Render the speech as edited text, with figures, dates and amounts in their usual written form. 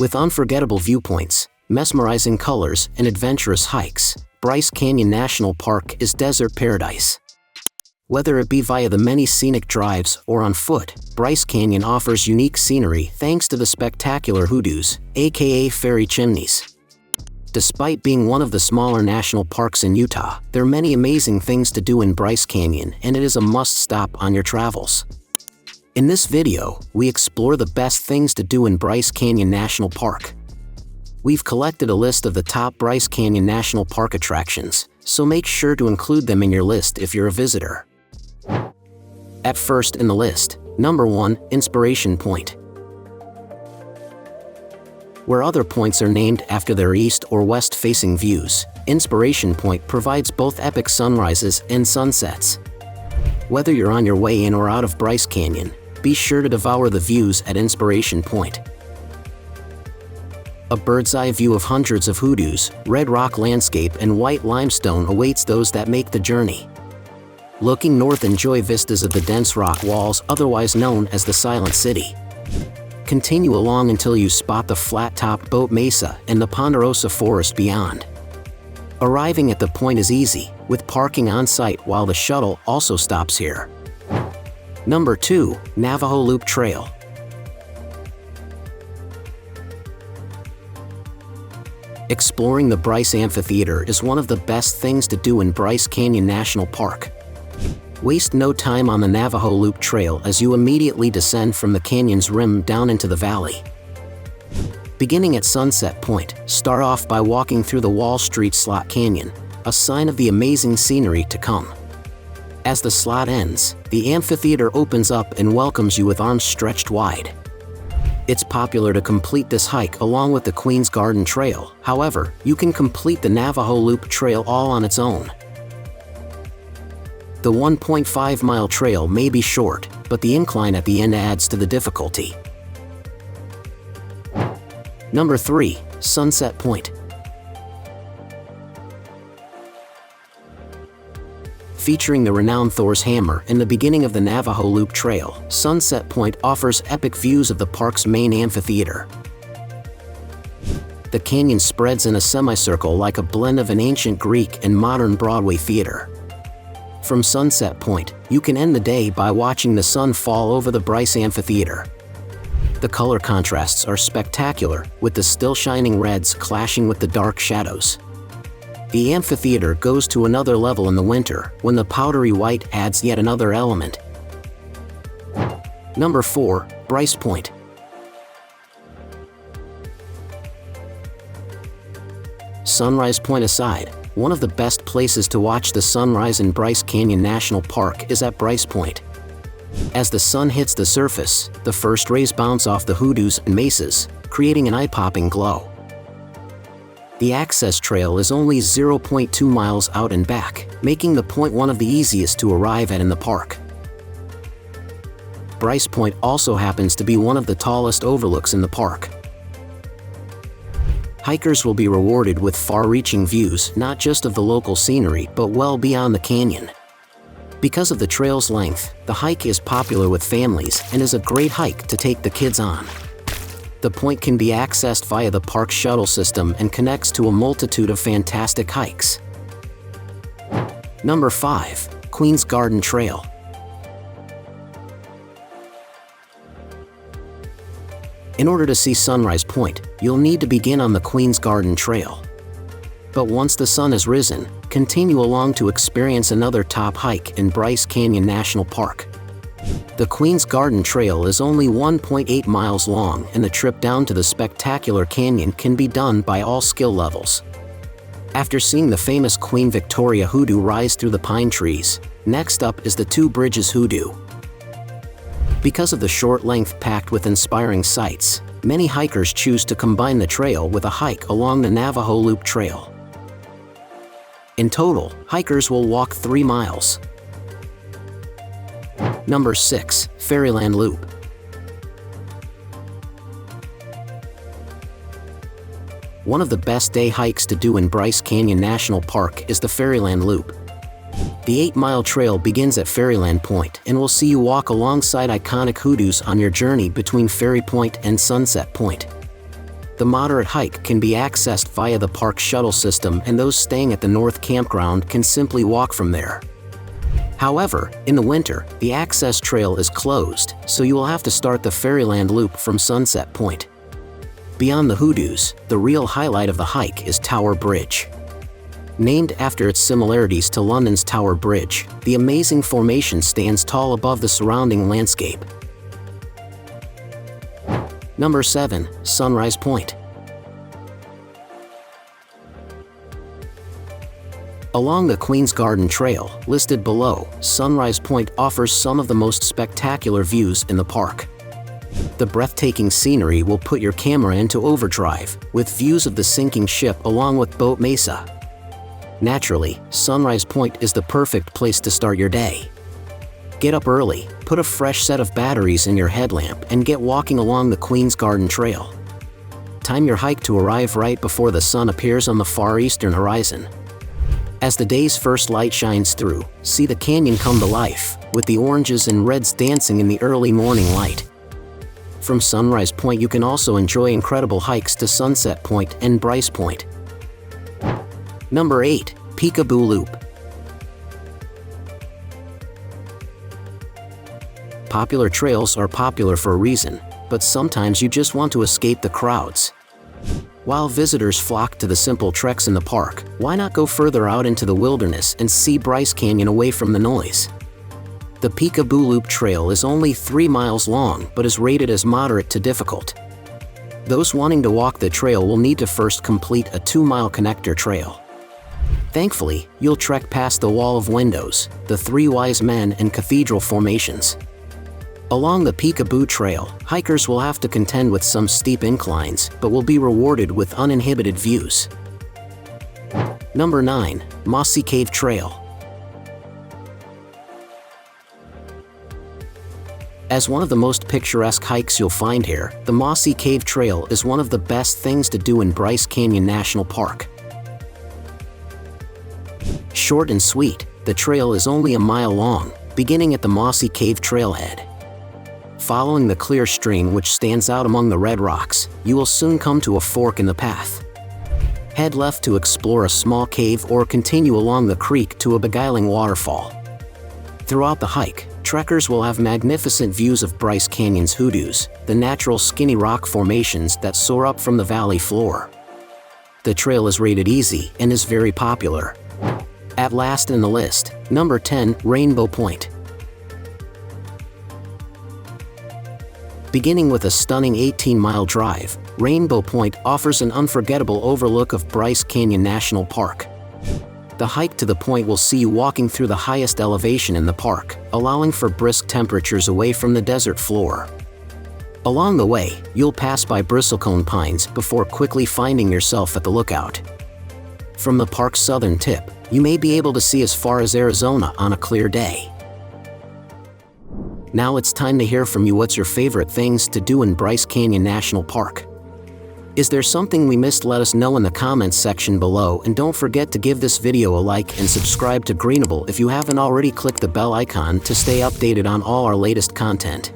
With unforgettable viewpoints, mesmerizing colors, and adventurous hikes, Bryce Canyon National Park is desert paradise. Whether it be via the many scenic drives or on foot, Bryce Canyon offers unique scenery thanks to the spectacular hoodoos, aka fairy chimneys. Despite being one of the smaller national parks in Utah, there are many amazing things to do in Bryce Canyon, and it is a must-stop on your travels. In this video, we explore the best things to do in Bryce Canyon National Park. We've collected a list of the top Bryce Canyon National Park attractions, so make sure to include them in your list if you're a visitor. At first in the list, number 1, Inspiration Point. Where other points are named after their east or west-facing views, Inspiration Point provides both epic sunrises and sunsets. Whether you're on your way in or out of Bryce Canyon, be sure to devour the views at Inspiration Point. A bird's-eye view of hundreds of hoodoos, red rock landscape, and white limestone awaits those that make the journey. Looking north, enjoy vistas of the dense rock walls, otherwise known as the Silent City. Continue along until you spot the flat-topped Boat Mesa and the Ponderosa Forest beyond. Arriving at the point is easy, with parking on site while the shuttle also stops here. Number 2, Navajo Loop Trail. Exploring the Bryce Amphitheater is one of the best things to do in Bryce Canyon National Park. Waste no time on the Navajo Loop Trail as you immediately descend from the canyon's rim down into the valley. Beginning at Sunset Point, start off by walking through the Wall Street Slot Canyon, a sign of the amazing scenery to come. As the slot ends, the amphitheater opens up and welcomes you with arms stretched wide. It's popular to complete this hike along with the Queen's Garden Trail. However, you can complete the Navajo Loop Trail all on its own. The 1.5-mile trail may be short, but the incline at the end adds to the difficulty. Number 3, Sunset Point. Featuring the renowned Thor's Hammer in the beginning of the Navajo Loop Trail, Sunset Point offers epic views of the park's main amphitheater. The canyon spreads in a semicircle like a blend of an ancient Greek and modern Broadway theater. From Sunset Point, you can end the day by watching the sun fall over the Bryce Amphitheater. The color contrasts are spectacular, with the still shining reds clashing with the dark shadows. The amphitheater goes to another level in the winter, when the powdery white adds yet another element. Number 4, Bryce Point. Sunrise Point aside, one of the best places to watch the sunrise in Bryce Canyon National Park is at Bryce Point. As the sun hits the surface, the first rays bounce off the hoodoos and mesas, creating an eye-popping glow. The access trail is only 0.2 miles out and back, making the point one of the easiest to arrive at in the park. Bryce Point also happens to be one of the tallest overlooks in the park. Hikers will be rewarded with far-reaching views not just of the local scenery but well beyond the canyon. Because of the trail's length, the hike is popular with families and is a great hike to take the kids on. The point can be accessed via the park shuttle system and connects to a multitude of fantastic hikes. Number 5, Queen's Garden Trail. In order to see Sunrise Point, you'll need to begin on the Queen's Garden Trail. But once the sun has risen, continue along to experience another top hike in Bryce Canyon National Park. The Queen's Garden Trail is only 1.8 miles long, and the trip down to the spectacular canyon can be done by all skill levels. After seeing the famous Queen Victoria Hoodoo rise through the pine trees, next up is the Two Bridges Hoodoo. Because of the short length packed with inspiring sights, many hikers choose to combine the trail with a hike along the Navajo Loop Trail. In total, hikers will walk 3 miles. Number 6, Fairyland Loop. One of the best day hikes to do in Bryce Canyon National Park is the Fairyland Loop. The 8-mile trail begins at Fairyland Point and will see you walk alongside iconic hoodoos on your journey between Fairy Point and Sunset Point. The moderate hike can be accessed via the park shuttle system, and those staying at the North Campground can simply walk from there. However, in the winter, the access trail is closed, so you will have to start the Fairyland Loop from Sunset Point. Beyond the hoodoos, the real highlight of the hike is Tower Bridge. Named after its similarities to London's Tower Bridge, the amazing formation stands tall above the surrounding landscape. Number 7. Sunrise Point. Along the Queen's Garden Trail, listed below, Sunrise Point offers some of the most spectacular views in the park. The breathtaking scenery will put your camera into overdrive, with views of the sinking ship along with Boat Mesa. Naturally, Sunrise Point is the perfect place to start your day. Get up early, put a fresh set of batteries in your headlamp, and get walking along the Queen's Garden Trail. Time your hike to arrive right before the sun appears on the far eastern horizon. As the day's first light shines through, see the canyon come to life, with the oranges and reds dancing in the early morning light. From Sunrise Point you can also enjoy incredible hikes to Sunset Point and Bryce Point. Number 8. Peekaboo Loop. Popular trails are popular for a reason, but sometimes you just want to escape the crowds. While visitors flock to the simple treks in the park, why not go further out into the wilderness and see Bryce Canyon away from the noise? The Peekaboo Loop trail is only 3 miles long but is rated as moderate to difficult. Those wanting to walk the trail will need to first complete a 2-mile connector trail. Thankfully, you'll trek past the Wall of Windows, the Three Wise Men, and Cathedral formations. Along the Peekaboo Trail, hikers will have to contend with some steep inclines, but will be rewarded with uninhibited views. Number 9. Mossy Cave Trail. As one of the most picturesque hikes you'll find here, the Mossy Cave Trail is one of the best things to do in Bryce Canyon National Park. Short and sweet, the trail is only a mile long, beginning at the Mossy Cave trailhead. Following the clear stream which stands out among the red rocks, you will soon come to a fork in the path. Head left to explore a small cave or continue along the creek to a beguiling waterfall. Throughout the hike, trekkers will have magnificent views of Bryce Canyon's hoodoos, the natural skinny rock formations that soar up from the valley floor. The trail is rated easy and is very popular. At last in the list, number 10. Rainbow Point. Beginning with a stunning 18-mile drive, Rainbow Point offers an unforgettable overlook of Bryce Canyon National Park. The hike to the point will see you walking through the highest elevation in the park, allowing for brisk temperatures away from the desert floor. Along the way, you'll pass by bristlecone pines before quickly finding yourself at the lookout. From the park's southern tip, you may be able to see as far as Arizona on a clear day. Now it's time to hear from you. What's your favorite things to do in Bryce Canyon National Park? Is there something we missed? Let us know in the comments section below, and don't forget to give this video a like and subscribe to Greenable if you haven't already. Click the bell icon to stay updated on all our latest content.